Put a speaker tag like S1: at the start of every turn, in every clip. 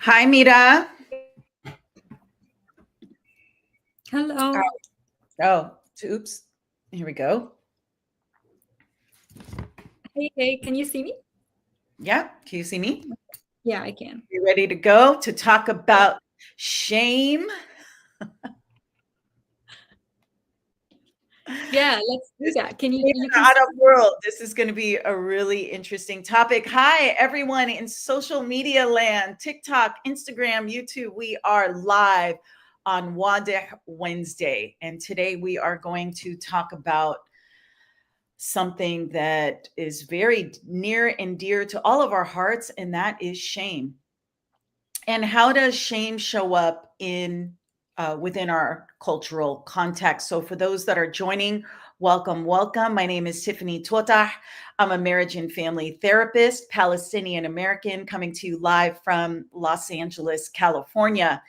S1: Hi, Mira.
S2: Hello.
S1: Oh, oops. Here we go.
S2: Hey, can you see me?
S1: Yeah. Can you see me?
S2: Yeah, I can.
S1: You ready to go to talk about shame?
S2: Yeah, let's do that. Can you
S1: In
S2: you
S1: the
S2: can see
S1: Arab
S2: me?
S1: world, this is going to be a really interesting topic. Hi, everyone in social media land, TikTok, Instagram, YouTube. We are live on Wadeh Wednesday. And today we are going to talk about something that is very near and dear to all of our hearts, and that is shame. And how does shame show up in within our cultural context? So, for those that are joining, welcome, welcome. My name is Tiffany Totah. I'm a marriage and family therapist, Palestinian American, coming to you live from Los Angeles, California.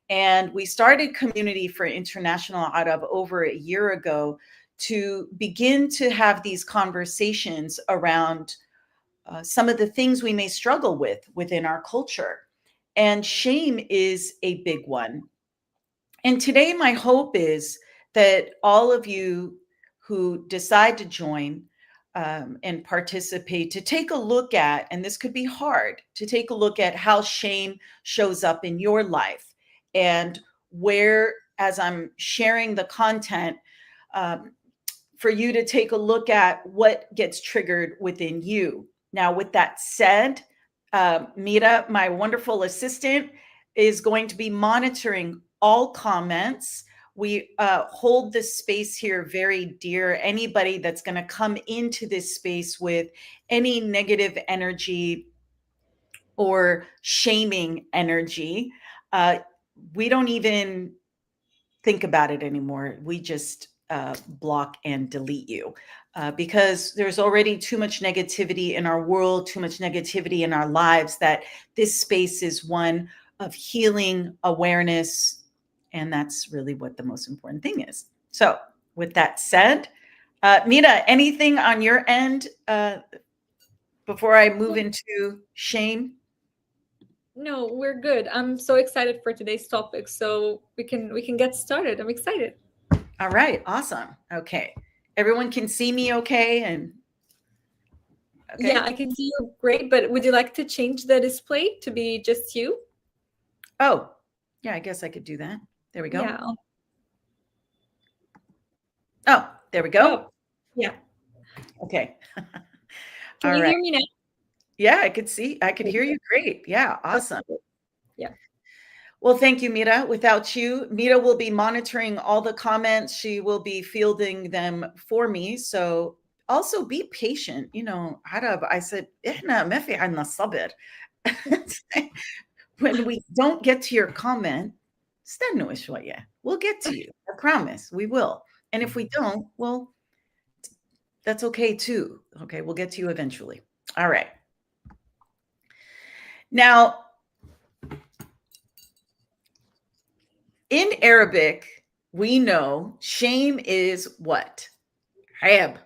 S1: And we started Community for International Arab over a year ago to begin to have these conversations around some of the things we may struggle with within our culture. And shame is a big one. And today, my hope is that all of you who decide to join and participate to take a look at, and this could be hard, to take a look at how shame shows up in your life and where, as I'm sharing the content, um, for you to take a look at what gets triggered within you. Now, with that said, Mira, my wonderful assistant, is going to be monitoring all comments. We hold this space here very dear. Anybody that's going to come into this space with any negative energy or shaming energy, uh, we don't even think about it anymore. We just block and delete you because there's already too much negativity in our world, too much negativity in our lives, that this space is one of healing, awareness. And that's really what the most important thing is. So, with that said, Mira, anything on your end before I move into shame?
S2: No, we're good. I'm so excited for today's topic, so we can get started. I'm excited.
S1: All right, awesome. Okay. Everyone can see me okay? And
S2: Yeah,
S1: okay.
S2: I can see you great, but would you like to change the display to be just you?
S1: Oh, yeah, I guess I could do that. There we go.
S2: Yeah.
S1: Oh, there we go.
S2: Oh, yeah.
S1: Okay.
S2: Can
S1: All
S2: you
S1: right.
S2: hear me now?
S1: Yeah, I could hear you great. Yeah, awesome.
S2: Okay. Yeah.
S1: Well, thank you, Mira. Without you, Mira will be monitoring all the comments. She will be fielding them for me. So also be patient. You know, Arab, I said, إحنا ما في عنا صبر. When we don't get to your comment, استنوا شوية. We'll get to you. I promise we will. And if we don't, well, that's okay too. Okay, we'll get to you eventually. All right. Now, in Arabic, we know shame is what? Ayab.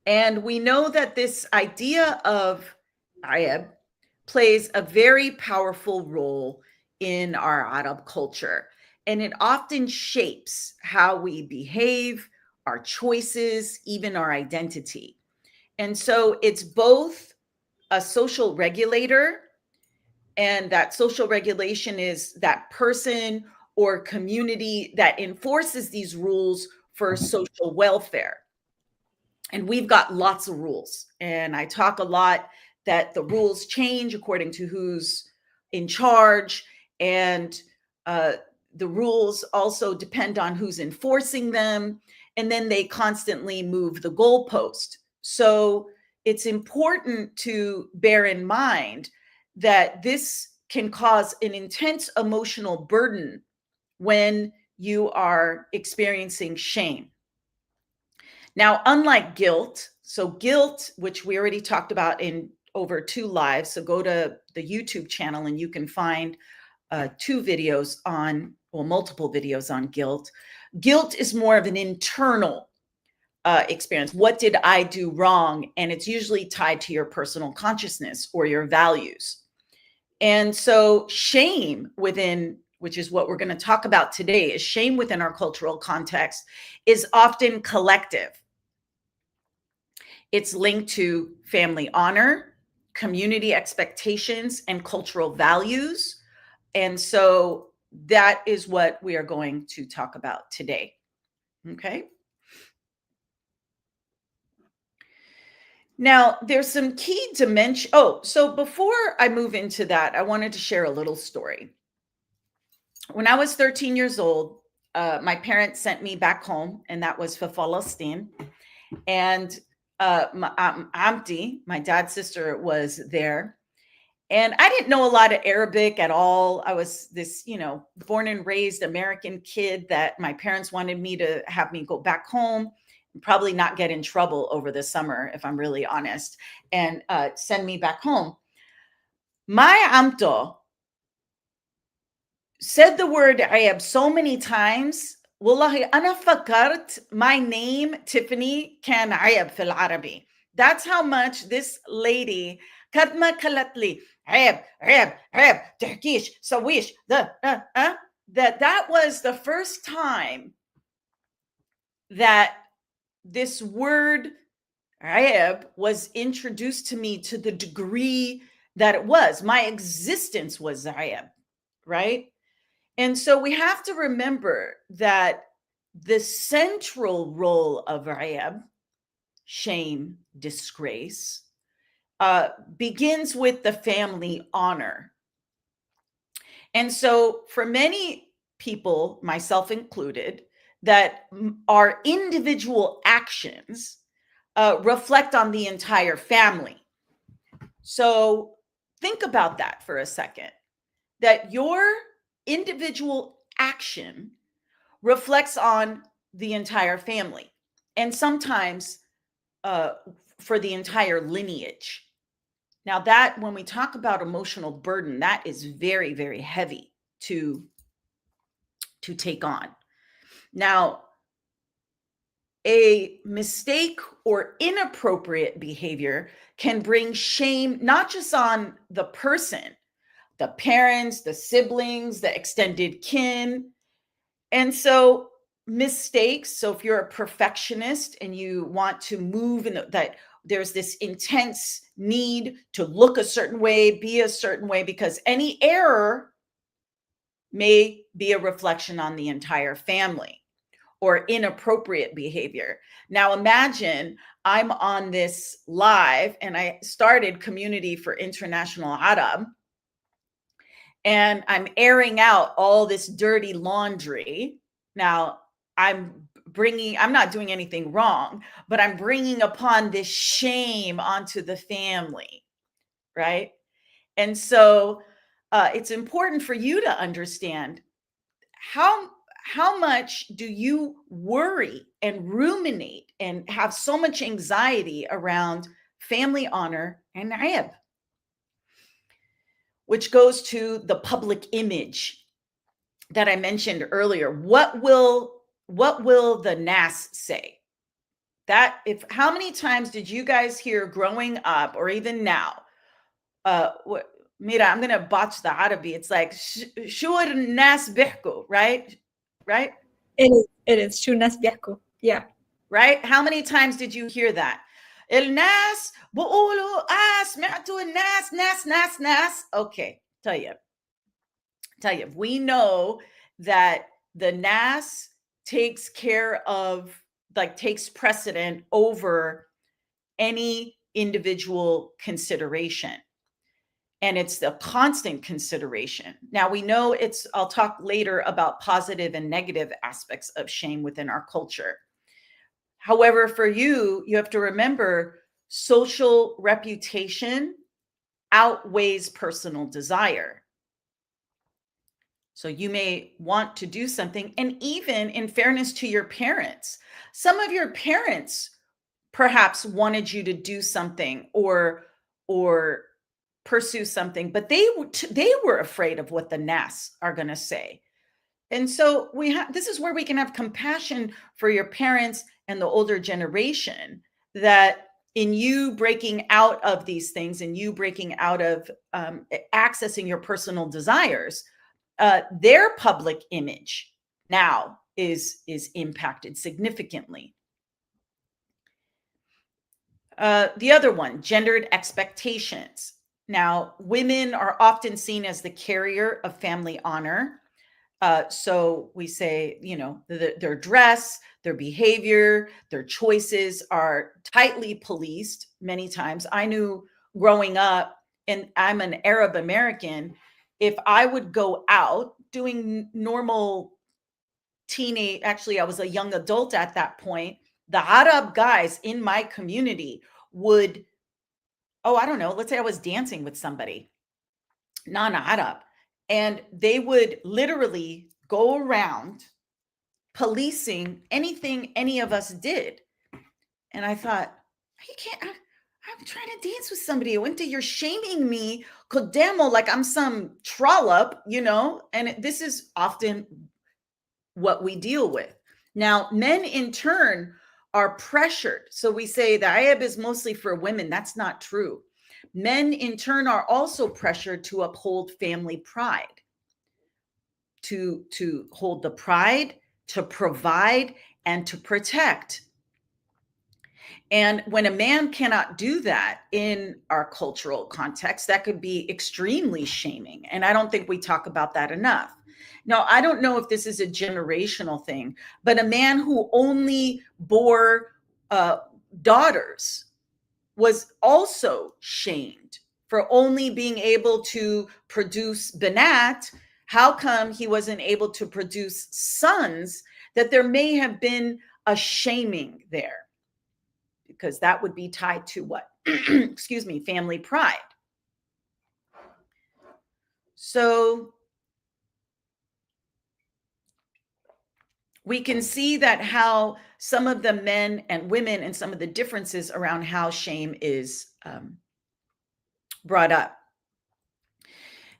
S1: And we know that this idea of ayab plays a very powerful role in our Arab culture. And it often shapes how we behave, our choices, even our identity. And so it's both a social regulator, and that social regulation is that person or community that enforces these rules for social welfare. And we've got lots of rules. And I talk a lot that the rules change according to who's in charge. And uh, the rules also depend on who's enforcing them. And then they constantly move the goalpost. So it's important to bear in mind that this can cause an intense emotional burden when you are experiencing shame. Now, unlike guilt, so guilt, which we already talked about in over 2 lives, so go to the YouTube channel and you can find 2 videos on, well, multiple videos on guilt. Guilt is more of an internal experience. What did I do wrong? And it's usually tied to your personal consciousness or your values. And so shame within, which is what we're going to talk about today, is shame within our cultural context is often collective. It's linked to family honor, community expectations, and cultural values. And so that is what we are going to talk about today. Okay. Now, there's some key dimension. Oh, so before I move into that, I wanted to share a little story. When I was 13 years old, my parents sent me back home, and that was for Palestine. And my auntie, my dad's sister, was there. And I didn't know a lot of Arabic at all. I was this, born and raised American kid that my parents wanted me to have me go back home, and probably not get in trouble over the summer, if I'm really honest, and send me back home. My amto said the word ayab so many times. Wallahi, ana fakart my name, Tiffany, can ayab fil Arabi. That's how much this lady, kadma kalatli, ayab, ayab, ayab, tahkish, sawish, that was the first time that this word ayab was introduced to me to the degree that it was. My existence was ayab, right? And so we have to remember that the central role of ayab, shame, disgrace, begins with the family honor. And so for many people, myself included, that our individual actions reflect on the entire family. So think about that for a second, that your individual action reflects on the entire family, and sometimes for the entire lineage. Now, that when we talk about emotional burden, that is very, very heavy to take on. Now, a mistake or inappropriate behavior can bring shame not just on the person, the parents, the siblings, the extended kin. And so mistakes, so if you're a perfectionist and you want to move in that, there's this intense need to look a certain way, be a certain way, because any error may be a reflection on the entire family, or inappropriate behavior. Now imagine I'm on this live and I started Community for International Arab, and I'm airing out all this dirty laundry. Now I'm not doing anything wrong, but I'm bringing upon this shame onto the family, right? And so it's important for you to understand how much do you worry and ruminate and have so much anxiety around family honor and ayab, which goes to the public image that I mentioned earlier. What will the Nas say? That if how many times did you guys hear growing up or even now? Mira, I'm gonna botch the Arabi. It's like shur nas bihku, right? Right?
S2: It is. Shu nas bihku. Yeah.
S1: Right? How many times did you hear that? الناس بقولوا سمعتوا الناس ناس. Okay, tell you, we know that the Nas takes care of, takes precedent over any individual consideration. And it's the constant consideration. Now we know I'll talk later about positive and negative aspects of shame within our culture. However, for you have to remember social reputation outweighs personal desire. So you may want to do something, and even in fairness to your parents, some of your parents perhaps wanted you to do something or pursue something, but they were afraid of what the Nas are going to say. And so this is where we can have compassion for your parents and the older generation, that in you breaking out of these things and you breaking out of accessing your personal desires, their public image now is impacted significantly. The other one, gendered expectations. Now, women are often seen as the carrier of family honor. So we say, their dress, their behavior, their choices are tightly policed many times. I knew growing up, and I'm an Arab American, if I would go out doing normal actually, I was a young adult at that point, the Arab guys in my community would, I don't know, let's say I was dancing with somebody, non-Arab, and they would literally go around policing anything any of us did. And I thought, you can't, I'm trying to dance with somebody. You're shaming me, Kodemo, like I'm some trollop, and this is often what we deal with. Now, men in turn are pressured. So we say the ayab is mostly for women. That's not true. Men in turn are also pressured to uphold family pride, to hold the pride, to provide, and to protect. And when a man cannot do that in our cultural context, that could be extremely shaming. And I don't think we talk about that enough. Now, I don't know if this is a generational thing, but a man who only bore daughters was also shamed for only being able to produce banat. How come he wasn't able to produce sons? That there may have been a shaming there, because that would be tied to what? Excuse me, family pride. So we can see that how some of the men and women and some of the differences around how shame is brought up.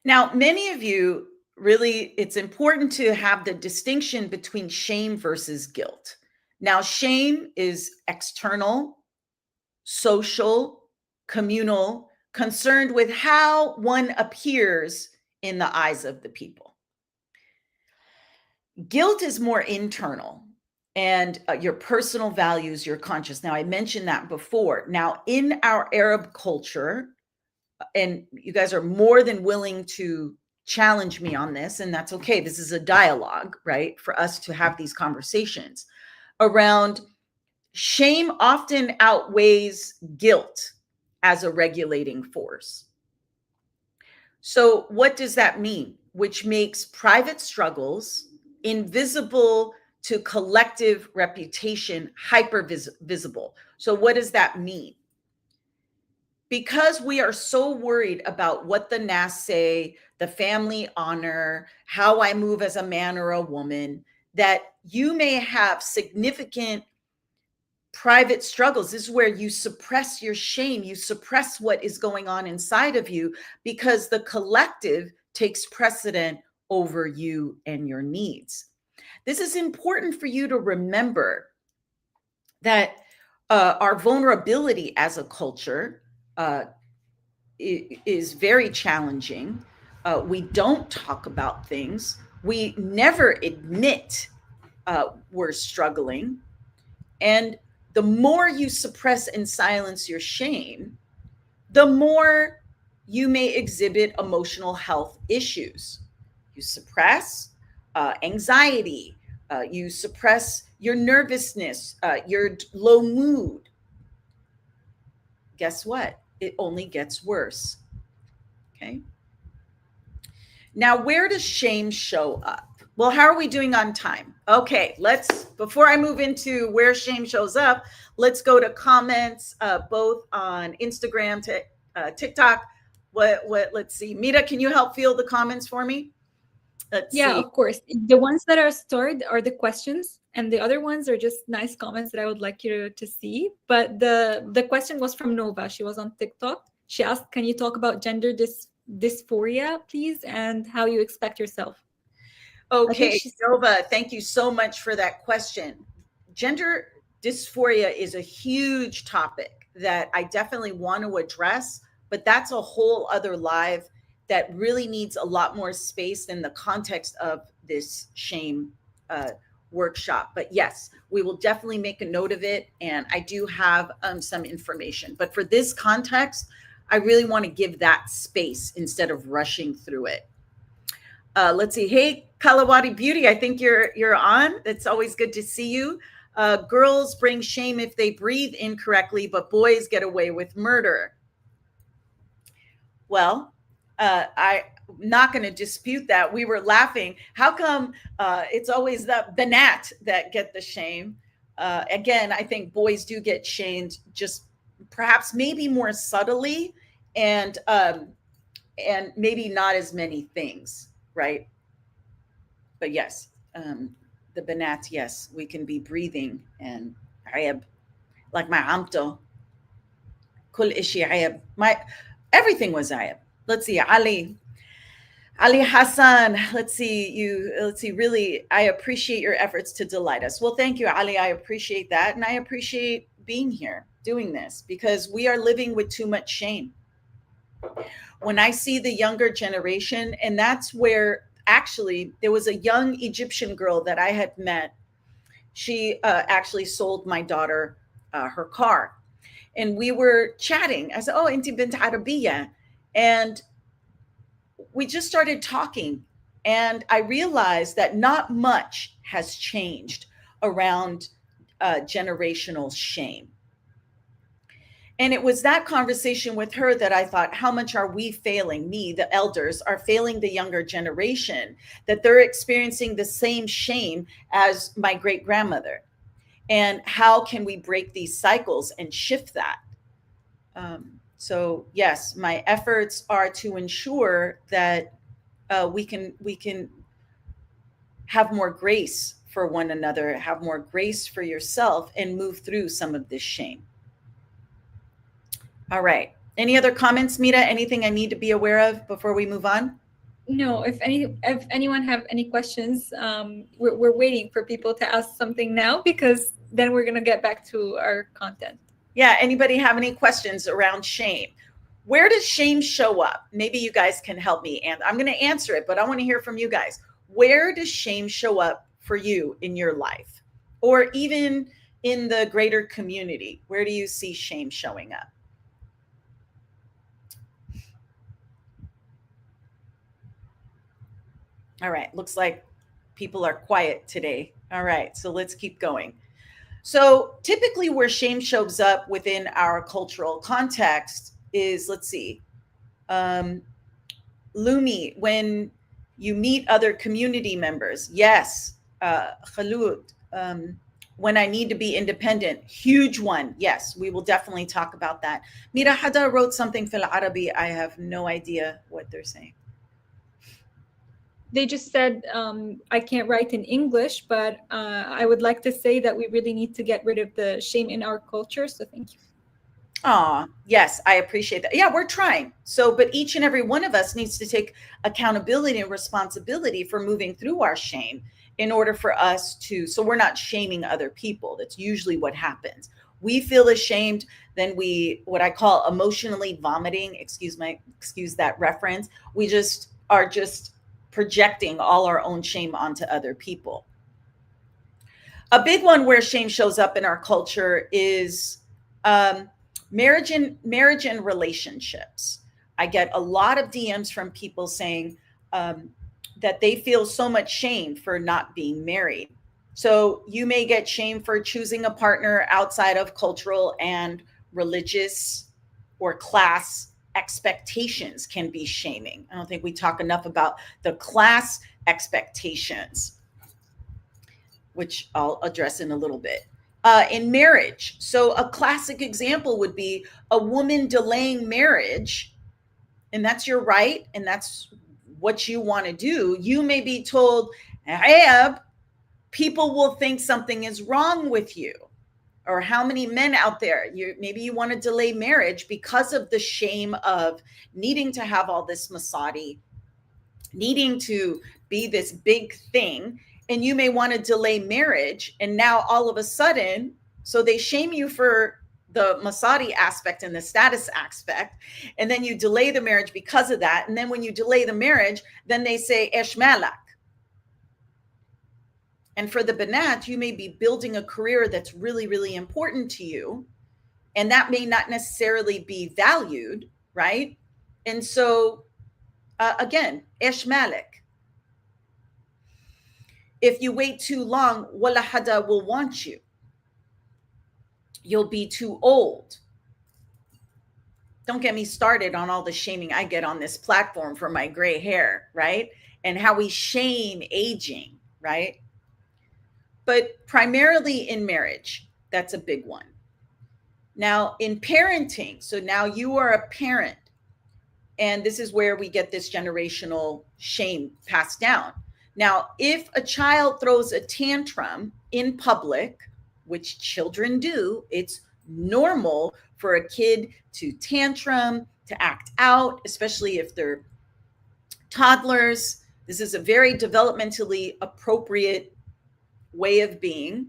S1: Now, many of you really, it's important to have the distinction between shame versus guilt. Now, shame is external, social, communal, concerned with how one appears in the eyes of the people. Guilt is more internal and your personal values, your conscience. Now, I mentioned that before. Now, in our Arab culture, and you guys are more than willing to challenge me on this, and that's okay. This is a dialogue, right? For us to have these conversations around shame often outweighs guilt as a regulating force. So what does that mean? Which makes private struggles invisible to collective reputation, hyper visible. So what does that mean? Because we are so worried about what the Nas say, the family honor, how I move as a man or a woman, that you may have significant private struggles. This is where you suppress your shame, you suppress what is going on inside of you, because the collective takes precedent over you and your needs. This is important for you to remember, that our vulnerability as a culture is very challenging. We don't talk about things. We never admit we're struggling. And the more you suppress and silence your shame, the more you may exhibit emotional health issues. You suppress anxiety, you suppress your nervousness, your low mood. Guess what? It only gets worse. Okay. Now, where does shame show up? Well, how are we doing on time? Okay, before I move into where shame shows up, let's go to comments, both on Instagram, TikTok. Let's see. Mira, can you help field the comments for me? Let's see.
S2: Of course. The ones that are stored are the questions, and the other ones are just nice comments that I would like you to see. But the question was from Nova. She was on TikTok. She asked, can you talk about gender dysphoria, please, and how you expect yourself?
S1: Okay, Nova, thank you so much for that question. Gender dysphoria is a huge topic that I definitely want to address, but that's a whole other live that really needs a lot more space in the context of this shame workshop. But yes, we will definitely make a note of it. And I do have some information. But for this context, I really want to give that space instead of rushing through it. Let's see. Hey, Kalawati Beauty, I think you're on. It's always good to see you. Girls bring shame if they breathe incorrectly, but boys get away with murder. Well, I'm not going to dispute that. We were laughing. How come it's always the Banat that get the shame? Again, I think boys do get shamed, just perhaps maybe more subtly, and maybe not as many things, right? But yes, the Banat, yes, we can be breathing and ayab, like my amto. Kul ishi ayab. Everything was ayab. Let's see, Ali Hassan. Let's see. Really, I appreciate your efforts to delight us. Well, thank you, Ali. I appreciate that. And I appreciate being here doing this because we are living with too much shame. When I see the younger generation, and that's where actually there was a young Egyptian girl that I had met. She actually sold my daughter her car. And we were chatting. I said, "Oh, inti bint Arabiya." And we just started talking. And I realized that not much has changed around generational shame. And it was that conversation with her that I thought, how much are we failing? Me, the elders, are failing the younger generation, that they're experiencing the same shame as my great grandmother. And how can we break these cycles and shift that? So yes, my efforts are to ensure that we can have more grace for one another, have more grace for yourself, and move through some of this shame. All right. Any other comments, Mira? Anything I need to be aware of before we move on?
S2: No, if anyone have any questions, we're waiting for people to ask something now, because then we're gonna get back to our content.
S1: Yeah. Anybody have any questions around shame? Where does shame show up? Maybe you guys can help me, and I'm going to answer it, but I want to hear from you guys. Where does shame show up for you in your life, or even in the greater community? Where do you see shame showing up? All right. Looks like people are quiet today. All right. So let's keep going. So typically where shame shows up within our cultural context is, let's see, Lumi, when you meet other community members. Yes. Khalud, when I need to be independent, huge one. Yes, we will definitely talk about that. Mira Hada wrote something fil Arabi. I have no idea what they're saying.
S2: They just said, I can't write in English, but I would like to say that we really need to get rid of the shame in our culture. So thank you.
S1: Yes, I appreciate that. Yeah, we're trying. So, but each and every one of us needs to take accountability and responsibility for moving through our shame in order for us to, so we're not shaming other people. That's usually what happens. We feel ashamed, then we, what I call emotionally vomiting, excuse that reference. We just are projecting all our own shame onto other people. A big one where shame shows up in our culture is marriage and relationships. I get a lot of DMs from people saying that they feel so much shame for not being married. So you may get shame for choosing a partner outside of cultural and religious or class expectations can be shaming. I don't think we talk enough about the class expectations, which I'll address in a little bit. In marriage, so a classic example would be a woman delaying marriage, and that's your right, and that's what you want to do. You may be told, Ayab, people will think something is wrong with you. Or how many men out there, maybe you want to delay marriage because of the shame of needing to have all this masadi, needing to be this big thing. And you may want to delay marriage. And now all of a sudden, so they shame you for the Masadi aspect and the status aspect, and then you delay the marriage because of that. And then when you delay the marriage, then they say Esh Malak. And for the Banat, you may be building a career that's really, really important to you, and that may not necessarily be valued, right? And so, again, Esh Malik. If you wait too long, wala hada will want you. You'll be too old. Don't get me started on all the shaming I get on this platform for my gray hair, right? And how we shame aging, right? But primarily in marriage, that's a big one. Now, in parenting, so now you are a parent, and this is where we get this generational shame passed down. Now, if a child throws a tantrum in public, which children do, it's normal for a kid to tantrum, to act out, especially if they're toddlers. This is a very developmentally appropriate way of being.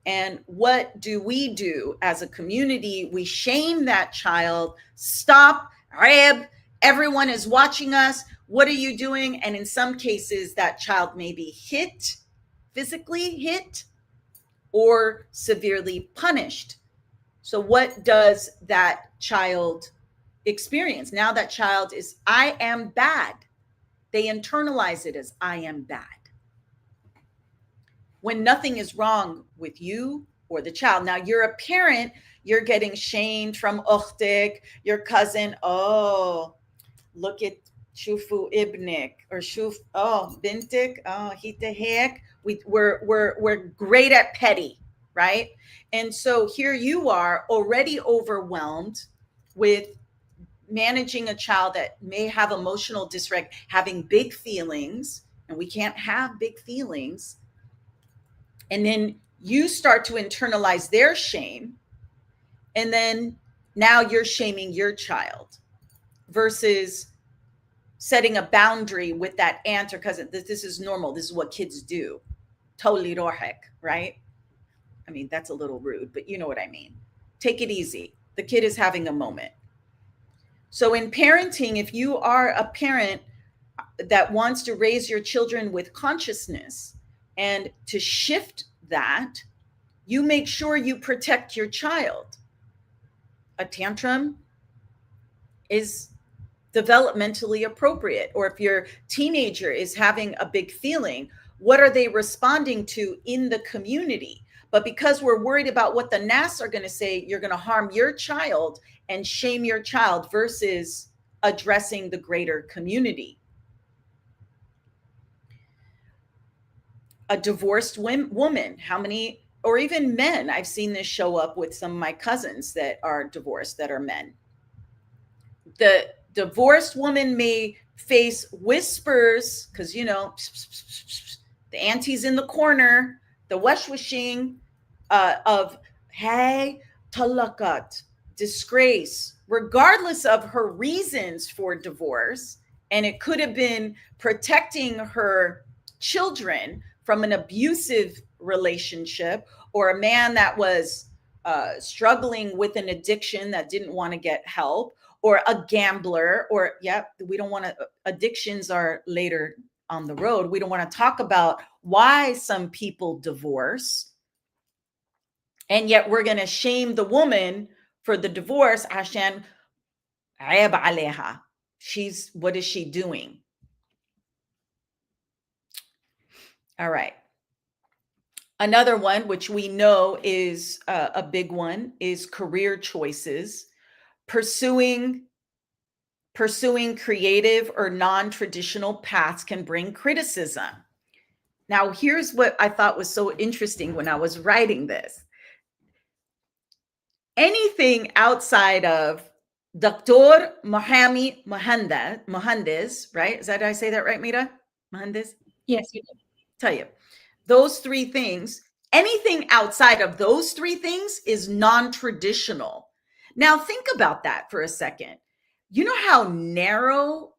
S1: And what do we do as a community? We shame that child. Stop, Reb, everyone is watching us. What are you doing? And in some cases, that child may be hit, physically hit, or severely punished. So what does that child experience? Now that child is, I am bad. They internalize it as, I am bad, when nothing is wrong with you or the child. Now you're a parent, you're getting shamed from ukhtik, your cousin. Oh, look at shufu ibnik, or shuf, oh, bintik, oh, hitahek. We're great at petty, right? And so here you are already overwhelmed with managing a child that may have emotional dysreg, having big feelings, and we can't have big feelings. And then you start to internalize their shame. And then now you're shaming your child versus setting a boundary with that aunt or cousin. This is normal. This is what kids do. Totally rohek, right? I mean, that's a little rude, but you know what I mean. Take it easy. The kid is having a moment. So in parenting, if you are a parent that wants to raise your children with consciousness and to shift that, you make sure you protect your child. A tantrum is developmentally appropriate. Or if your teenager is having a big feeling, what are they responding to in the community? But because we're worried about what the NAS are going to say, you're going to harm your child and shame your child versus addressing the greater community. A divorced woman, how many, or even men, I've seen this show up with some of my cousins that are divorced, that are men. The divorced woman may face whispers, because, you know, the auntie's in the corner, the wishing of, hey, talakat, disgrace, regardless of her reasons for divorce. And it could have been protecting her children from an abusive relationship, or a man that was struggling with an addiction that didn't want to get help, or a gambler, or, we don't want to, addictions are later on the road. We don't want to talk about why some people divorce. And yet we're going to shame the woman for the divorce. Ashan, ayab aleha. What is she doing? All right. Another one, which we know is a big one, is career choices. Pursuing creative or non-traditional paths can bring criticism. Now, here's what I thought was so interesting when I was writing this. Anything outside of Dr. Mohammed Mohandes, right? Did I say that right, Mira? Mohandes?
S2: Yes, you did.
S1: Tell you, those three things, anything outside of those three things is non-traditional. Now, think about that for a second. You know how narrow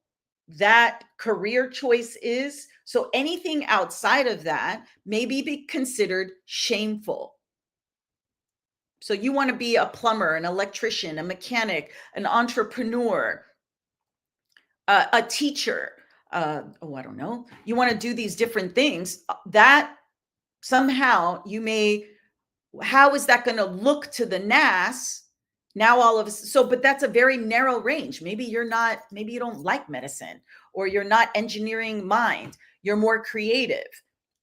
S1: that career choice is? So anything outside of that may be considered shameful. So you want to be a plumber, an electrician, a mechanic, an entrepreneur, a teacher. I don't know. You want to do these different things that somehow you may, how is that going to look to the NAS? Now all of us, so, but that's a very narrow range. Maybe you're not, maybe you don't like medicine, or you're not engineering mind. You're more creative.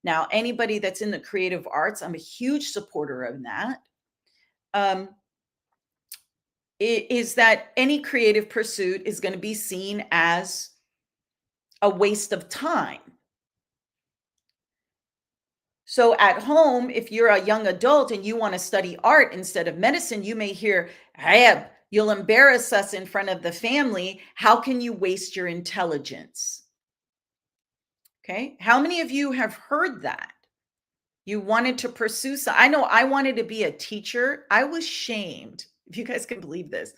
S1: Now, anybody that's in the creative arts, I'm a huge supporter of that. Is that any creative pursuit is going to be seen as a waste of time. So at home, if you're a young adult and you want to study art instead of medicine, you may hear, "Hey, you'll embarrass us in front of the family. How can you waste your intelligence?" Okay. How many of you have heard that? You wanted to pursue some. I know I wanted to be a teacher. I was shamed. If you guys can believe this,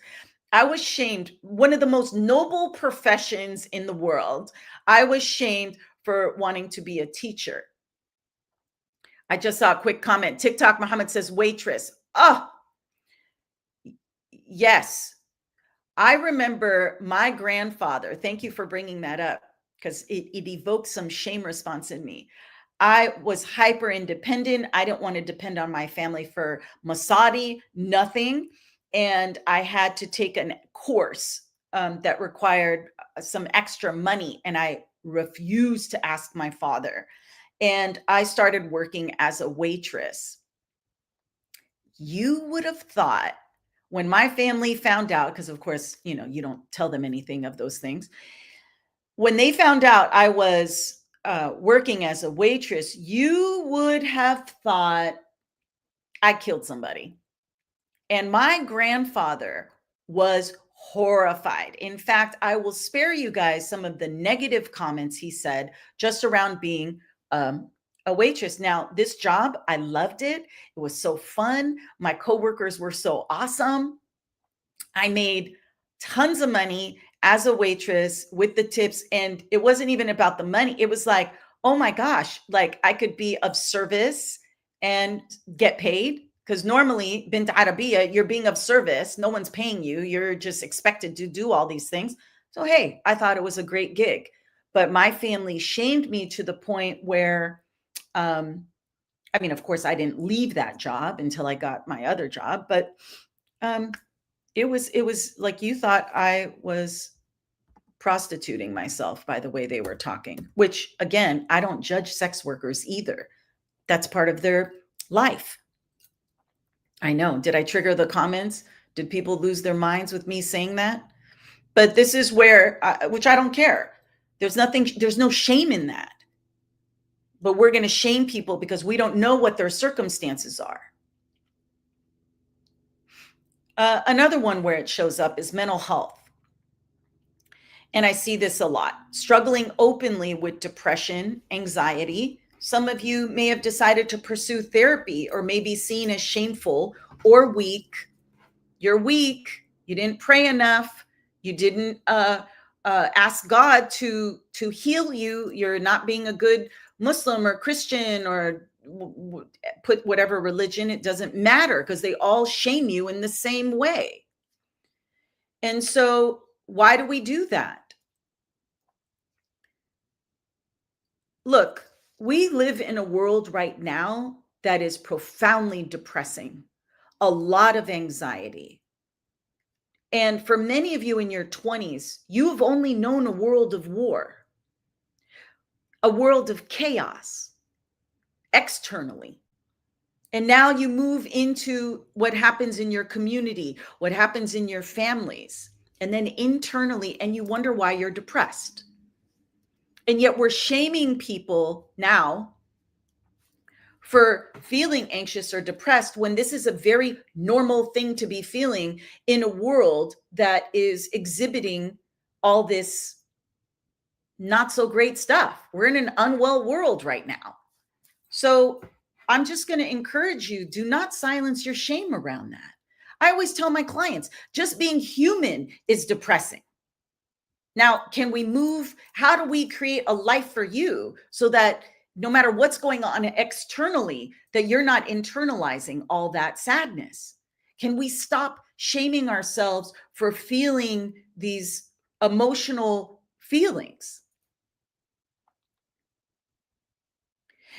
S1: I was shamed. One of the most noble professions in the world. I was shamed for wanting to be a teacher. I just saw a quick comment. TikTok Muhammad says waitress. Oh, yes. I remember my grandfather. Thank you for bringing that up, because it evoked some shame response in me. I was hyper independent. I didn't want to depend on my family for masadi, nothing. And I had to take a course that required some extra money. And I refused to ask my father. And I started working as a waitress. You would have thought, when my family found out, because of course, you don't tell them anything of those things. When they found out I was working as a waitress, you would have thought I killed somebody. And my grandfather was horrified. In fact, I will spare you guys some of the negative comments he said just around being a waitress. Now, this job, I loved it. It was so fun. My coworkers were so awesome. I made tons of money as a waitress with the tips. And it wasn't even about the money. It was like, oh my gosh, like I could be of service and get paid. Because normally, Bint Arabiya, you're being of service. No one's paying you. You're just expected to do all these things. So, hey, I thought it was a great gig. But my family shamed me to the point where, of course, I didn't leave that job until I got my other job. But it was like you thought I was prostituting myself by the way they were talking, which, again, I don't judge sex workers either. That's part of their life. I know. Did I trigger the comments? Did people lose their minds with me saying that? But this is where, which I don't care. There's no shame in that. But we're going to shame people because we don't know what their circumstances are. Another one where it shows up is mental health. And I see this a lot. Struggling openly with depression, anxiety. Some of you may have decided to pursue therapy or may be seen as shameful or weak. You're weak. You didn't pray enough. You didn't ask God to heal you. You're not being a good Muslim or Christian or put whatever religion. It doesn't matter, because they all shame you in the same way. And so why do we do that? Look, we live in a world right now that is profoundly depressing, a lot of anxiety. And for many of you in your 20s, you've only known a world of war, a world of chaos externally. And now you move into what happens in your community, what happens in your families, and then internally, and you wonder why you're depressed. And yet we're shaming people now for feeling anxious or depressed when this is a very normal thing to be feeling in a world that is exhibiting all this not so great stuff. We're in an unwell world right now. So I'm just going to encourage you, do not silence your shame around that. I always tell my clients, just being human is depressing. Now, can we move? How do we create a life for you so that no matter what's going on externally, that you're not internalizing all that sadness? Can we stop shaming ourselves for feeling these emotional feelings?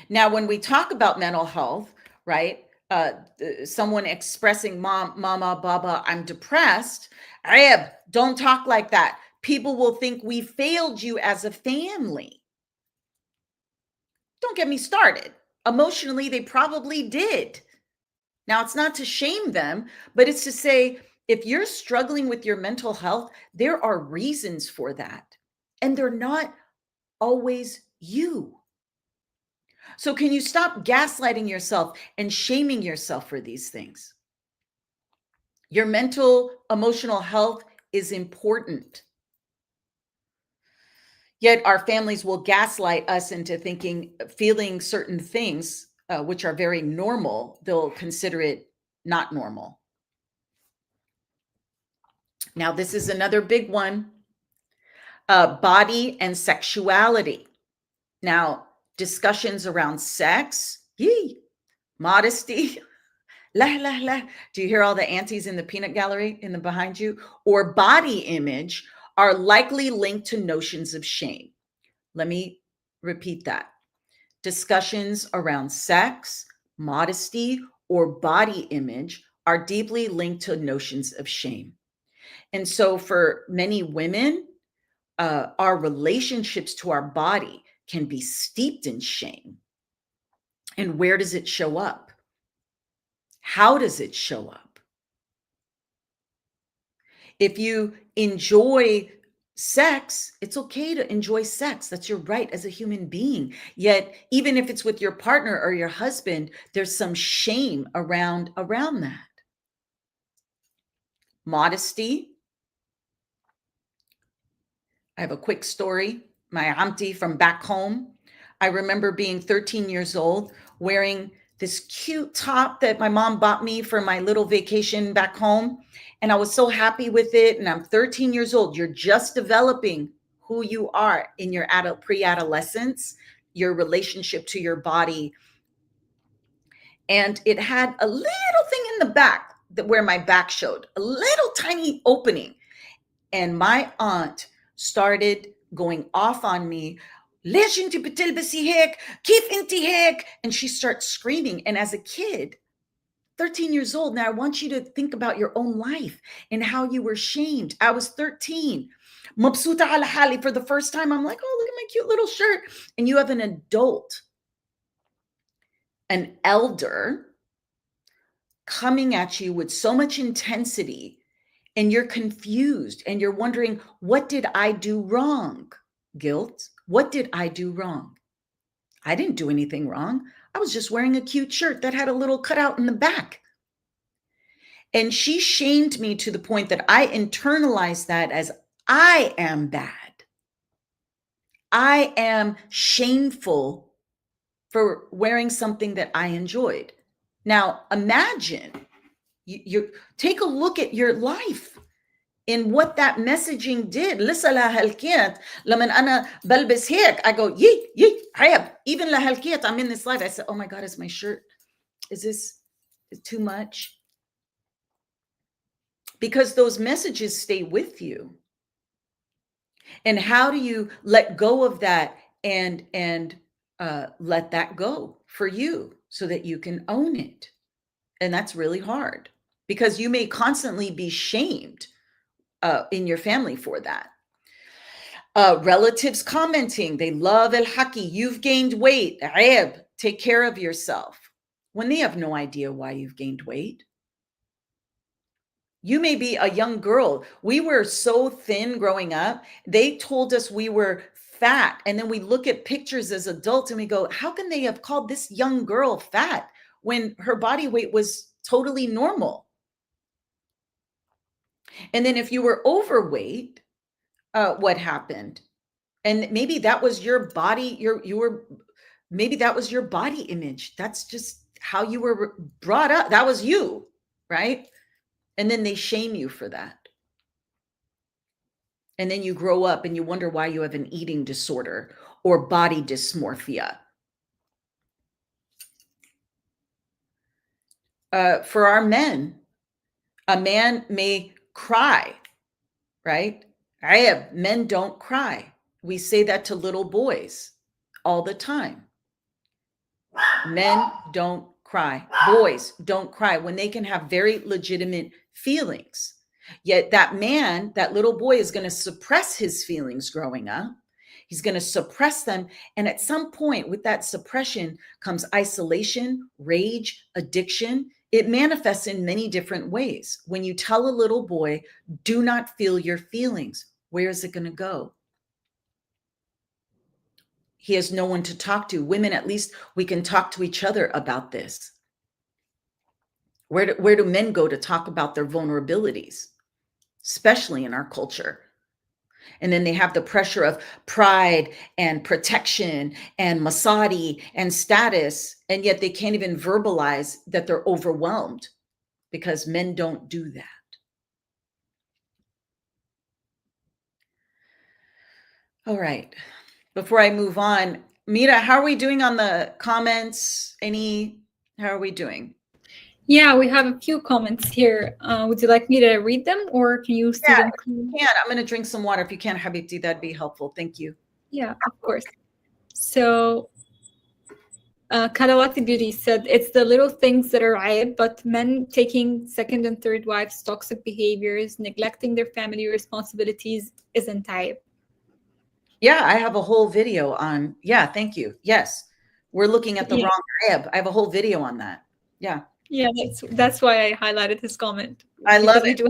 S1: Now, when we talk about mental health, right? Someone expressing, mama, baba, I'm depressed. Ayeb, don't talk like that. People will think we failed you as a family. Don't get me started. Emotionally, they probably did. Now, it's not to shame them, but it's to say, if you're struggling with your mental health, there are reasons for that. And they're not always you. So, can you stop gaslighting yourself and shaming yourself for these things? Your mental, emotional health is important. Yet, our families will gaslight us into thinking, feeling certain things, which are very normal, they'll consider it not normal. Now, this is another big one, body and sexuality. Now, discussions around sex, modesty, la, la, la. Do you hear all the aunties in the peanut gallery in the behind you? Or body image are likely linked to notions of shame. Let me repeat that. Discussions around sex, modesty, or body image are deeply linked to notions of shame. And so for many women, our relationships to our body can be steeped in shame. And where does it show up? How does it show up? If you enjoy sex, it's okay to enjoy sex. That's your right as a human being. Yet, even if it's with your partner or your husband, there's some shame around that. Modesty. I have a quick story. My auntie from back home. I remember being 13 years old, wearing this cute top that my mom bought me for my little vacation back home. And I was so happy with it. And I'm 13 years old. You're just developing who you are in your pre-adolescence, your relationship to your body. And it had a little thing in the back where my back showed, a little tiny opening. And my aunt started going off on me. ليش انت بتلبسي هيك؟ كيف انت هيك؟ And she starts screaming. And as a kid, 13 years old, now I want you to think about your own life and how you were shamed. I was 13. مبسوطة على حالي. For the first time, I'm like, oh, look at my cute little shirt. And you have an adult, an elder, coming at you with so much intensity, and you're confused and you're wondering, what did I do wrong? Guilt. What did I do wrong? I didn't do anything wrong. I was just wearing a cute shirt that had a little cutout in the back. And she shamed me to the point that I internalized that as I am bad. I am shameful for wearing something that I enjoyed. Now, imagine you take a look at your life in what that messaging did. لسه لهالكيت لما أنا بلبس هيك I go yee عيب. Even لهالكيت I'm in this live. I said, oh my God, is my shirt, is this too much? Because those messages stay with you. And how do you let go of that and let that go for you so that you can own it? And that's really hard because you may constantly be shamed in your family for that. Relatives commenting, they love el haki, you've gained weight, عيب, take care of yourself, when they have no idea why you've gained weight. You may be a young girl. We were so thin growing up. They told us we were fat. And then we look at pictures as adults and we go, how can they have called this young girl fat when her body weight was totally normal? And then if you were overweight, what happened? And maybe that was your body, maybe that was your body image. That's just how you were brought up. That was you, right? And then they shame you for that. And then you grow up and you wonder why you have an eating disorder or body dysmorphia. For our men, A man may cry, right? Ayab, men don't cry. We say that to little boys all the time. Men don't cry. Boys don't cry when they can have very legitimate feelings. Yet that man, that little boy, is going to suppress his feelings growing up. He's going to suppress them. And at some point, with that suppression comes isolation, rage, addiction. It manifests in many different ways. When you tell a little boy, do not feel your feelings, where is it going to go? He has no one to talk to. Women, at least we can talk to each other about this. Where do men go to talk about their vulnerabilities, especially in our culture? And then they have the pressure of pride and protection and masadi and status, and yet they can't even verbalize that they're overwhelmed because men don't do that. All right. Before I move on, Mira, how are we doing on the comments? How are we doing?
S2: Yeah, we have a few comments here. Would you like me to read them, or can you see them?
S1: Yeah, I'm going to drink some water. If you can, Habibti, that'd be helpful. Thank you.
S2: Yeah, of course. So Kalawati Beauty said, it's the little things that are ayib, but men taking second and third wives, toxic behaviors, neglecting their family responsibilities isn't ayib.
S1: Yeah, I have a whole video on, thank you. Yes, we're looking at the wrong ayib. I have a whole video on that. Yeah.
S2: Yeah, that's why I highlighted his comment.
S1: I love it.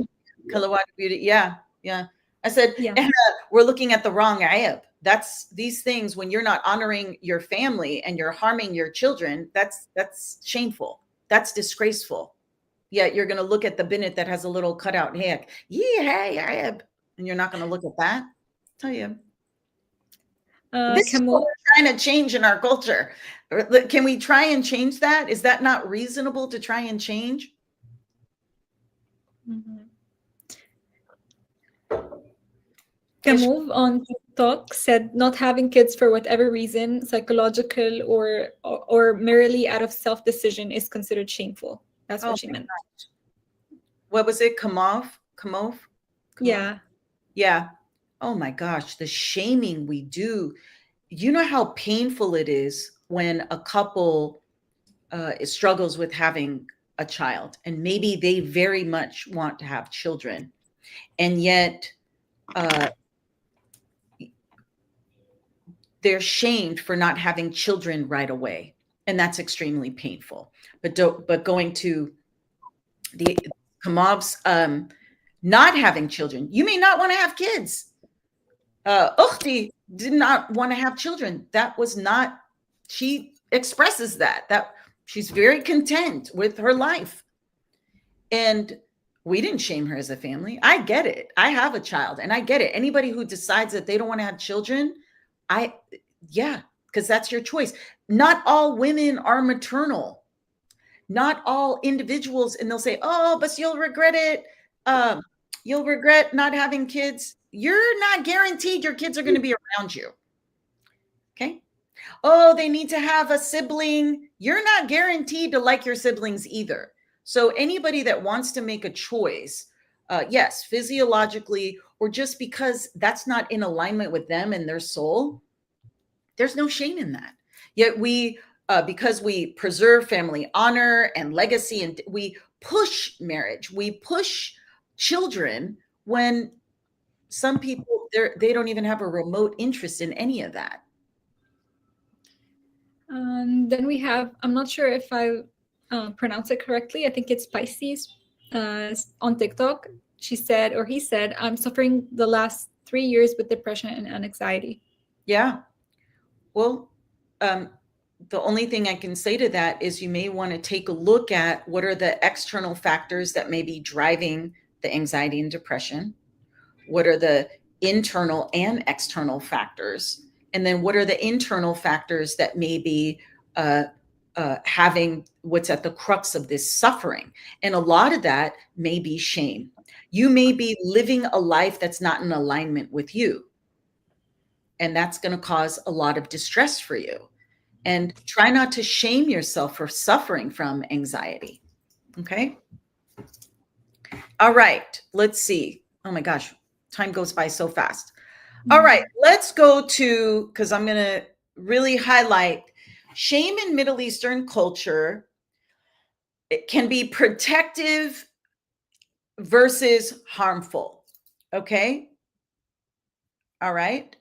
S1: Kalawati Beauty. Yeah. I said, we're looking at the wrong ayib. That's these things when you're not honoring your family and you're harming your children. That's shameful. That's disgraceful. Yet you're going to look at the binit that has a little cutout heck. Hey, ayib. And you're not going to look at that. I'll tell you. This is what we're trying to change in our culture. Can we try and change that? Is that not reasonable to try and change?
S2: Move on TikTok said, not having kids for whatever reason, psychological or merely out of self-decision, is considered shameful. That's what she meant.
S1: What was it? Kamov? Yeah. Oh my gosh, the shaming we do. You know how painful it is when a couple struggles with having a child, and maybe they very much want to have children, and yet they're shamed for not having children right away, and that's extremely painful. But going to the Kamov's not having children, you may not want to have kids. Ukhti did not want to have children. That was not, she expresses that she's very content with her life. And we didn't shame her as a family. I get it. I have a child and I get it. Anybody who decides that they don't want to have children, because that's your choice. Not all women are maternal. Not all individuals, and they'll say, oh, but you'll regret it. You'll regret not having kids. You're not guaranteed your kids are going to be around you. Okay. Oh, they need to have a sibling. You're not guaranteed to like your siblings either. So anybody that wants to make a choice, yes, physiologically, or just because that's not in alignment with them and their soul, there's no shame in that. Yet we, because we preserve family honor and legacy, and we push marriage, we push children when some people, they don't even have a remote interest in any of that.
S2: Then we have, I'm not sure if I pronounce it correctly. I think it's Pisces on TikTok. She said, or he said, I'm suffering the last 3 years with depression and anxiety.
S1: Yeah. Well, the only thing I can say to that is you may want to take a look at what are the external factors that may be driving the anxiety and depression. What are the internal and external factors? And then what are the internal factors that may be having what's at the crux of this suffering? And a lot of that may be shame. You may be living a life that's not in alignment with you. And that's going to cause a lot of distress for you. And try not to shame yourself for suffering from anxiety. Okay. All right, let's see. Oh my gosh, time goes by so fast. All right, let's go to, because I'm going to really highlight shame in Middle Eastern culture. It can be protective versus harmful. Okay. All right.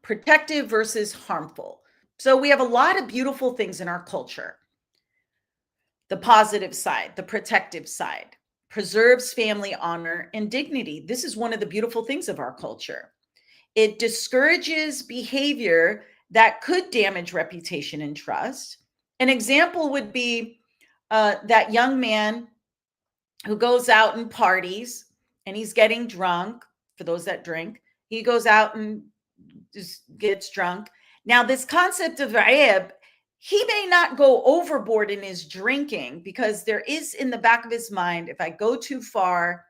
S1: Protective versus harmful. So we have a lot of beautiful things in our culture. The positive side, the protective side, preserves family honor and dignity. This is one of the beautiful things of our culture. It discourages behavior that could damage reputation and trust. An example would be that young man who goes out and parties and he's getting drunk. For those that drink, he goes out and just gets drunk. Now, this concept of aib, he may not go overboard in his drinking because there is in the back of his mind, if I go too far,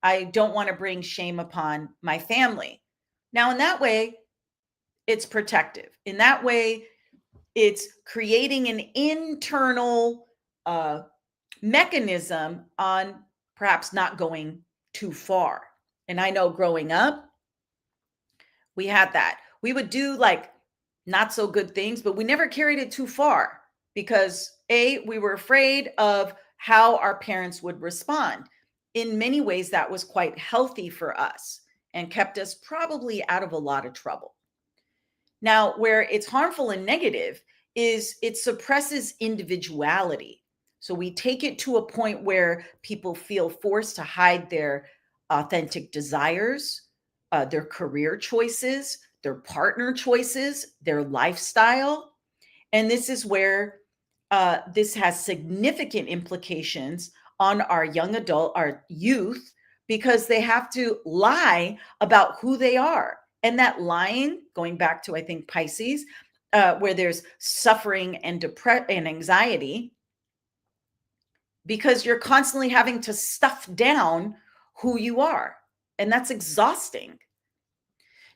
S1: I don't want to bring shame upon my family. Now, in that way, it's protective. In that way, it's creating an internal mechanism on perhaps not going too far. And I know growing up, we had that. We would do like not so good things, but we never carried it too far because we were afraid of how our parents would respond. In many ways, that was quite healthy for us and kept us probably out of a lot of trouble. Now, where it's harmful and negative is it suppresses individuality. So we take it to a point where people feel forced to hide their authentic desires, their career choices, their partner choices, their lifestyle. And this is where this has significant implications on our young adult, our youth, because they have to lie about who they are. And that lying, going back to, I think, Pisces, where there's suffering and depression and anxiety, because you're constantly having to stuff down who you are. And that's exhausting.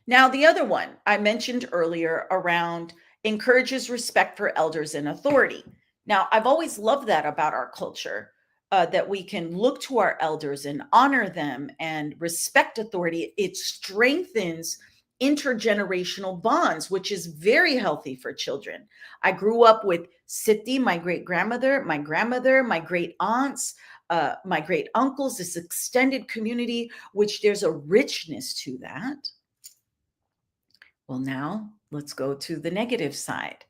S1: Now, the other one I mentioned earlier around encourages respect for elders and authority. Now, I've always loved that about our culture, that we can look to our elders and honor them and respect authority. It strengthens intergenerational bonds, which is very healthy for children. I grew up with Siti, my great grandmother, my grandmother, my great aunts, my great uncles, this extended community, which there's a richness to that. Well, now let's go to the negative side.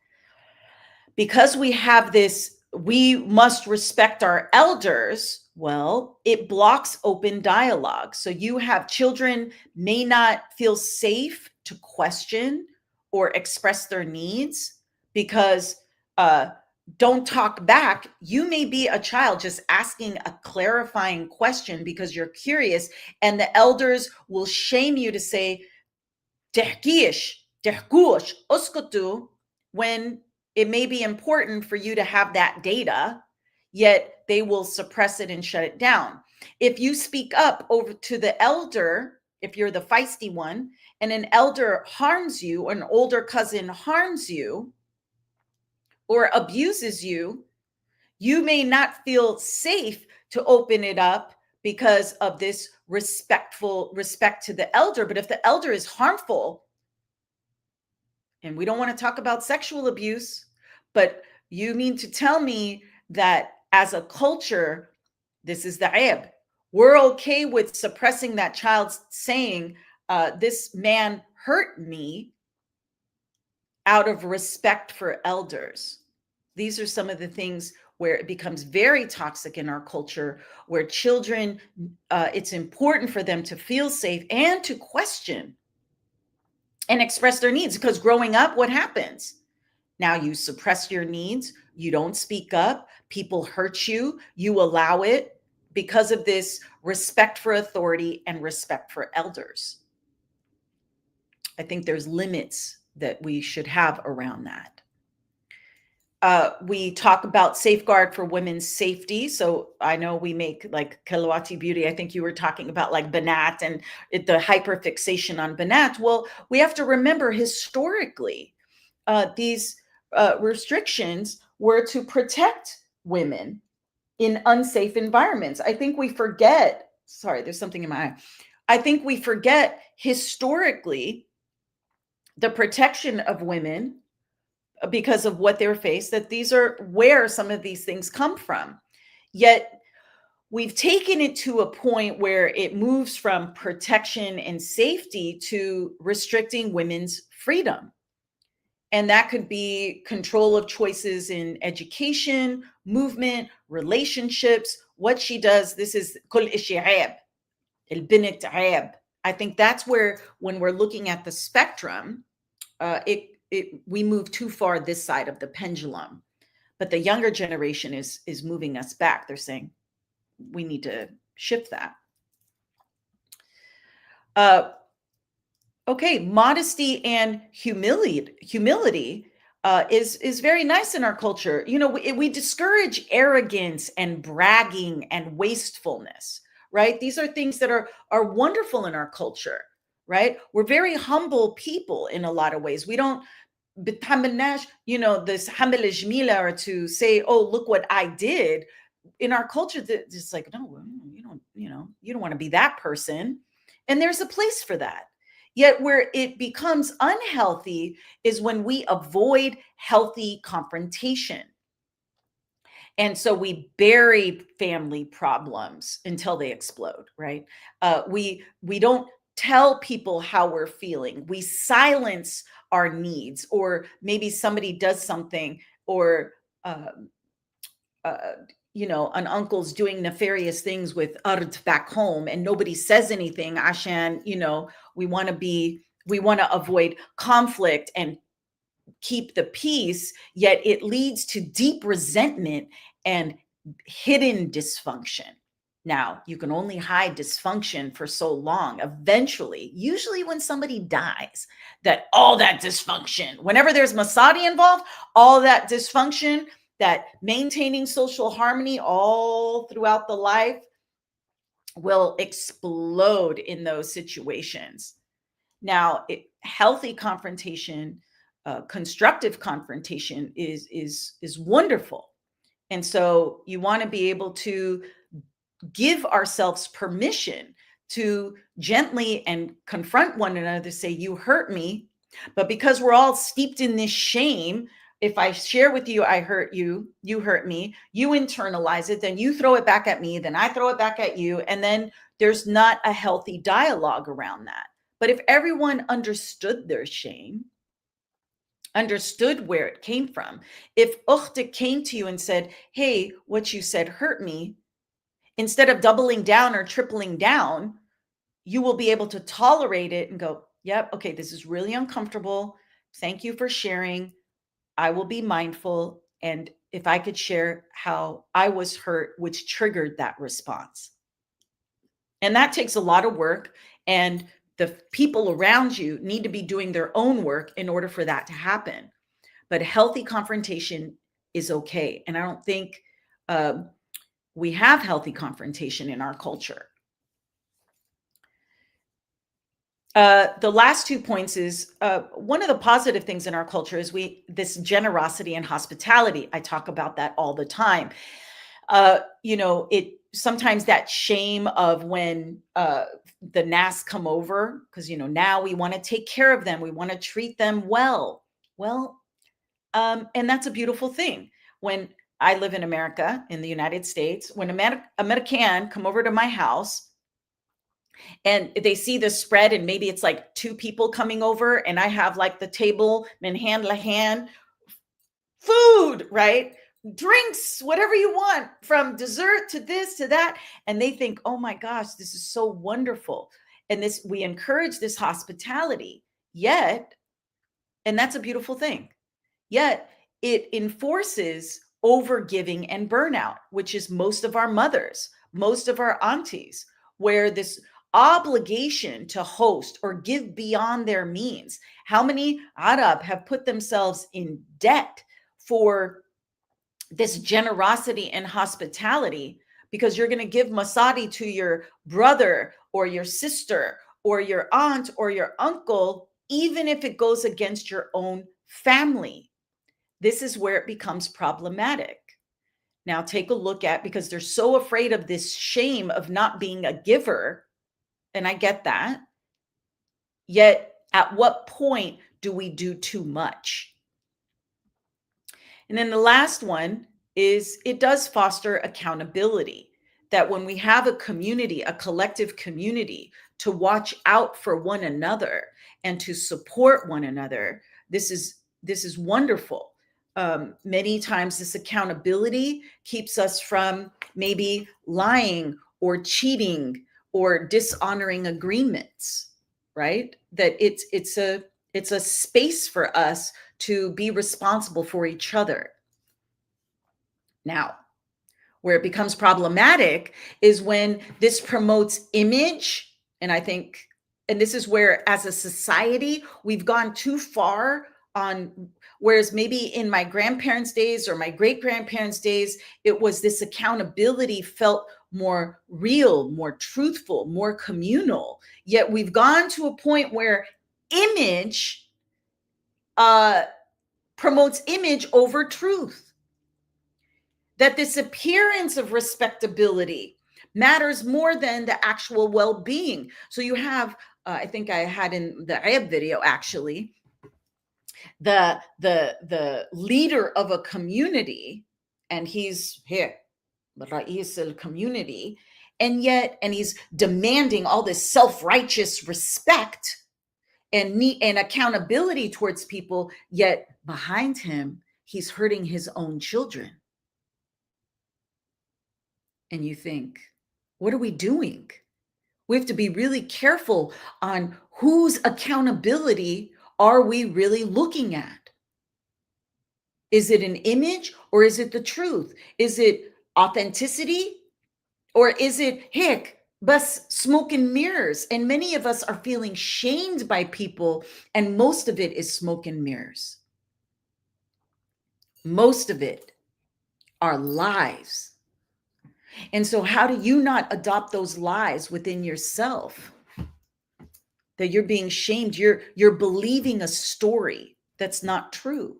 S1: Because we have this, we must respect our elders. Well, it blocks open dialogue. So you have children may not feel safe to question or express their needs because don't talk back. You may be a child just asking a clarifying question because you're curious, and the elders will shame you to say, "Tehkish, tehkush, uskutu," when it may be important for you to have that data, yet they will suppress it and shut it down. If you speak up over to the elder, if you're the feisty one, and an elder harms you, or an older cousin harms you, or abuses you, you may not feel safe to open it up because of this respect to the elder. But if the elder is harmful, and we don't want to talk about sexual abuse, but you mean to tell me that as a culture, this is the aib. We're okay with suppressing that child saying, this man hurt me, out of respect for elders. These are some of the things where it becomes very toxic in our culture, where children, it's important for them to feel safe and to question and express their needs. Because growing up, what happens? Now you suppress your needs, you don't speak up, people hurt you, you allow it because of this respect for authority and respect for elders. I think there's limits that we should have around that. We talk about safeguard for women's safety. So I know we make like Kelawati Beauty. I think you were talking about like Banat and the hyperfixation on Banat. Well, we have to remember historically, these restrictions were to protect women in unsafe environments. I think we forget, sorry, there's something in my eye. I think we forget historically the protection of women because of what they're faced, that these are where some of these things come from. Yet we've taken it to a point where it moves from protection and safety to restricting women's freedom. And that could be control of choices in education, movement, relationships, what she does. This is كل إشي عيب. البنت عيب. I think that's where, when we're looking at the spectrum, we move too far this side of the pendulum. But the younger generation is moving us back. They're saying we need to shift that. Okay, modesty and humility is very nice in our culture. You know, we discourage arrogance and bragging and wastefulness, right? These are things that are wonderful in our culture, right? We're very humble people in a lot of ways. We don't, you know, this hamil jmila, or to say, oh, look what I did. In our culture, it's like, no, you don't want to be that person. And there's a place for that. Yet where it becomes unhealthy is when we avoid healthy confrontation. And so we bury family problems until they explode, right? We don't tell people how we're feeling. We silence our needs, or maybe somebody does something, or you know, an uncle's doing nefarious things with ard back home, and nobody says anything. Ashan, you know, we want to avoid conflict and keep the peace, yet it leads to deep resentment and hidden dysfunction. Now, you can only hide dysfunction for so long. Eventually, usually when somebody dies, that all that dysfunction, whenever there's Masadi involved, all that dysfunction, that maintaining social harmony all throughout the life, will explode in those situations. Now, healthy confrontation, constructive confrontation is wonderful. And so you want to be able to give ourselves permission to gently and confront one another, say, you hurt me. But because we're all steeped in this shame, if I share with you, I hurt you, you hurt me, you internalize it, then you throw it back at me, then I throw it back at you. And then there's not a healthy dialogue around that. But if everyone understood their shame, understood where it came from, if Ukhta came to you and said, hey, what you said hurt me, instead of doubling down or tripling down, you will be able to tolerate it and go, yep, okay, this is really uncomfortable. Thank you for sharing. I will be mindful. And if I could share how I was hurt, which triggered that response. And that takes a lot of work. And the people around you need to be doing their own work in order for that to happen. But healthy confrontation is okay. And I don't think we have healthy confrontation in our culture. The last 2 points is one of the positive things in our culture is this generosity and hospitality. I talk about that all the time. You know, sometimes that shame of when the NAS come over, because, you know, now we want to take care of them. We want to treat them well. Well, and that's a beautiful thing. When I live in America, in the United States, when American come over to my house and they see the spread, and maybe it's like 2 people coming over, and I have like the table, minhan lahan, food, right? Drinks, whatever you want, from dessert to this to that. And they think, oh my gosh, this is so wonderful. And we encourage this hospitality, yet, and that's a beautiful thing, yet it enforces overgiving and burnout, which is most of our mothers, most of our aunties, where this obligation to host or give beyond their means. How many Arab have put themselves in debt for this generosity and hospitality, because you're going to give masadi to your brother or your sister or your aunt or your uncle, even if it goes against your own family. This is where it becomes problematic. Now take a look at, because they're so afraid of this shame of not being a giver, and I get that. Yet, at what point do we do too much? And then the last one is it does foster accountability. That when we have a community, a collective community to watch out for one another and to support one another, this is wonderful. Many times this accountability keeps us from maybe lying or cheating or dishonoring agreements, right? That it's a space for us to be responsible for each other. Now, where it becomes problematic is when this promotes image. And I think, and this is where as a society, we've gone too far on, whereas maybe in my grandparents' days or my great-grandparents' days, it was this accountability felt more real, more truthful, more communal. Yet we've gone to a point where image promotes image over truth. That this appearance of respectability matters more than the actual well-being. So you have, I think I had in the Ayab video actually, the leader of a community, and he's here, the Rais al-community, and he's demanding all this self-righteous respect and accountability towards people, yet behind him, he's hurting his own children. And you think, what are we doing? We have to be really careful on whose accountability are we really looking at? Is it an image or is it the truth? Is it authenticity or is it bus smoke and mirrors? And many of us are feeling shamed by people, and most of it is smoke and mirrors. Most of it are lies. And so how do you not adopt those lies within yourself? That you're being shamed, you're believing a story that's not true.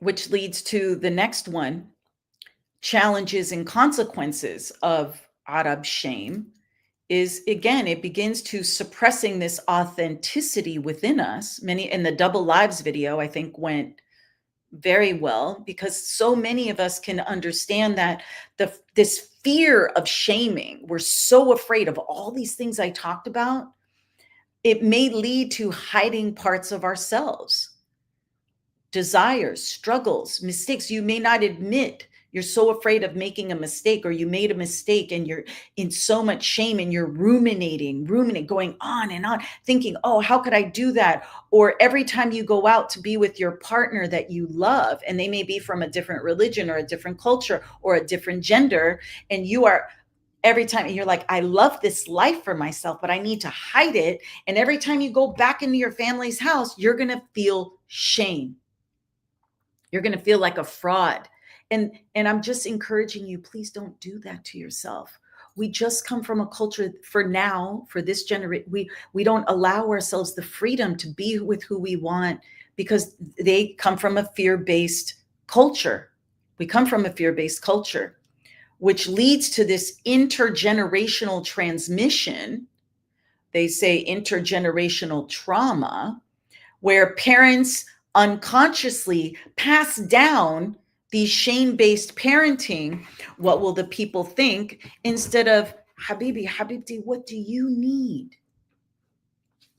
S1: Which leads to the next one, challenges and consequences of Arab shame is, again, it begins to suppressing this authenticity within us. Many in the Double Lives video, I think, went very well, because so many of us can understand that this fear of shaming, we're so afraid of all these things I talked about, it may lead to hiding parts of ourselves, desires, struggles, mistakes you may not admit. You're so afraid of making a mistake, or you made a mistake and you're in so much shame and you're ruminating, going on and on, thinking, oh, how could I do that? Or every time you go out to be with your partner that you love, and they may be from a different religion or a different culture or a different gender, and you are every time, and you're like, I love this life for myself, but I need to hide it. And every time you go back into your family's house, you're going to feel shame. You're going to feel like a fraud. And I'm just encouraging you, please don't do that to yourself. We just come from a culture for this generation. We don't allow ourselves the freedom to be with who we want, because they come from a fear-based culture. We come from a fear-based culture, which leads to this intergenerational transmission. They say intergenerational trauma, where parents unconsciously pass down these shame-based parenting. What will the people think? Instead of, Habibi, Habibti, what do you need?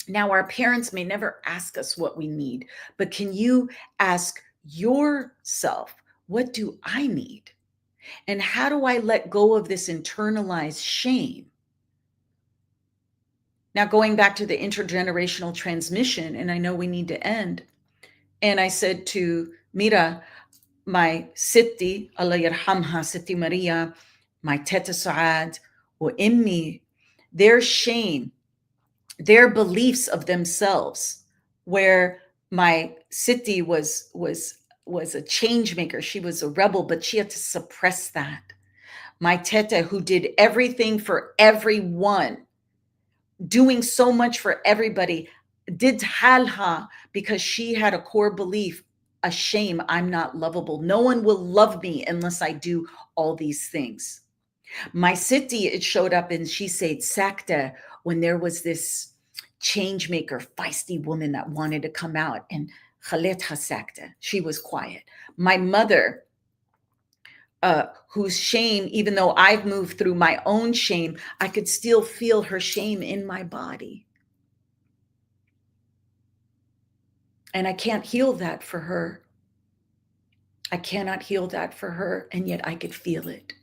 S1: Now, our parents may never ask us what we need, but can you ask yourself, what do I need? And how do I let go of this internalized shame? Now, going back to the intergenerational transmission, and I know we need to end. And I said to Mira, my Sitti, Allah yarhamha, Sitti Maria, my Teta Saad, or Immi, their shame, their beliefs of themselves, where my Sitti was a change maker. She was a rebel, but she had to suppress that. My Teta, who did everything for everyone, doing so much for everybody, did halha because she had a core belief, a shame, I'm not lovable. No one will love me unless I do all these things. My city, it showed up and she said sakta when there was this change maker, feisty woman that wanted to come out, and khaletha sakta, she was quiet. My mother, whose shame, even though I've moved through my own shame, I could still feel her shame in my body. And I can't heal that for her. I cannot heal that for her, and yet I could feel it.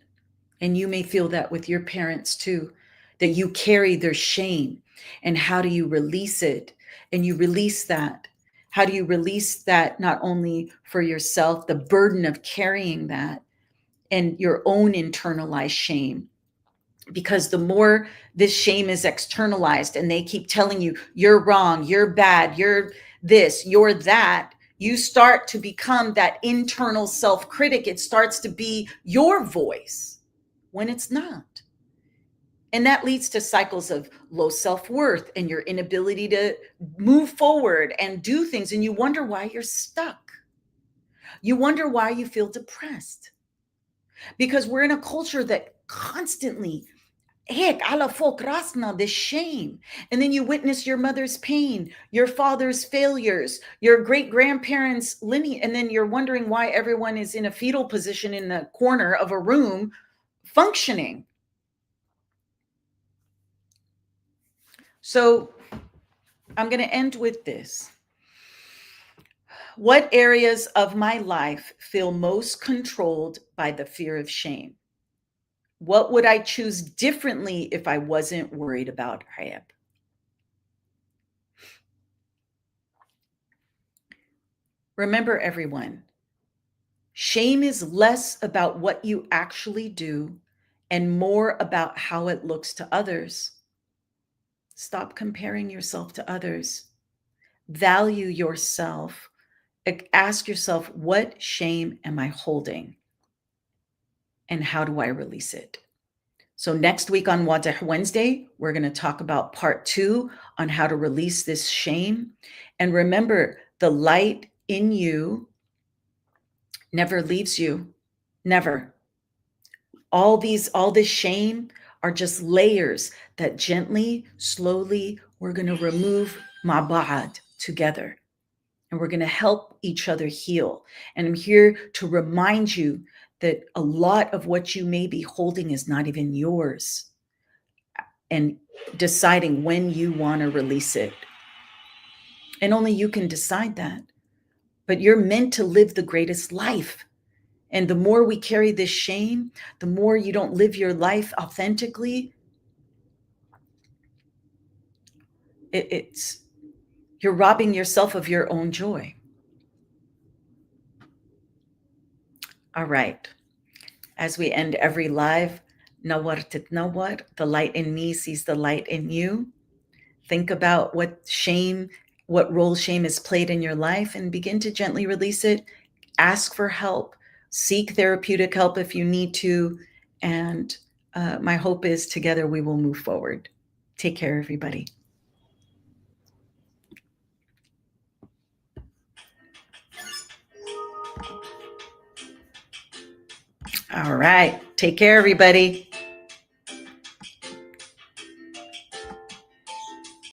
S1: And you may feel that with your parents too, that you carry their shame. And how do you release it? And you release that. How do you release that not only for yourself, the burden of carrying that and your own internalized shame? Because the more this shame is externalized and they keep telling you, you're wrong, you're bad, you're this, you're that, you start to become that internal self-critic. It starts to be your voice when it's not. And that leads to cycles of low self-worth and your inability to move forward and do things. And you wonder why you're stuck. You wonder why you feel depressed. Because we're in a culture that constantly, heck, ala folk rasna, this shame. And then you witness your mother's pain, your father's failures, your great-grandparents' lineage. And then you're wondering why everyone is in a fetal position in the corner of a room functioning. So I'm going to end with this. What areas of my life feel most controlled by the fear of shame? What would I choose differently if I wasn't worried about Hayab? Remember, everyone, shame is less about what you actually do and more about how it looks to others. Stop comparing yourself to others. Value yourself. Ask yourself, what shame am I holding? And how do I release it? So next week on Wadih Wednesday, we're going to talk about part 2 on how to release this shame. And remember, the light in you never leaves you. Never. All this shame are just layers that gently, slowly, we're going to remove ma'ba'ad together. And we're going to help each other heal. And I'm here to remind you that a lot of what you may be holding is not even yours. And deciding when you want to release it. And only you can decide that. But you're meant to live the greatest life. And the more we carry this shame, the more you don't live your life authentically. You're robbing yourself of your own joy. All right. As we end every live, nawar titnawar, the light in me sees the light in you. Think about what role shame has played in your life and begin to gently release it. Ask for help. Seek therapeutic help if you need to. And my hope is together we will move forward. Take care, everybody. All right. Take care, everybody.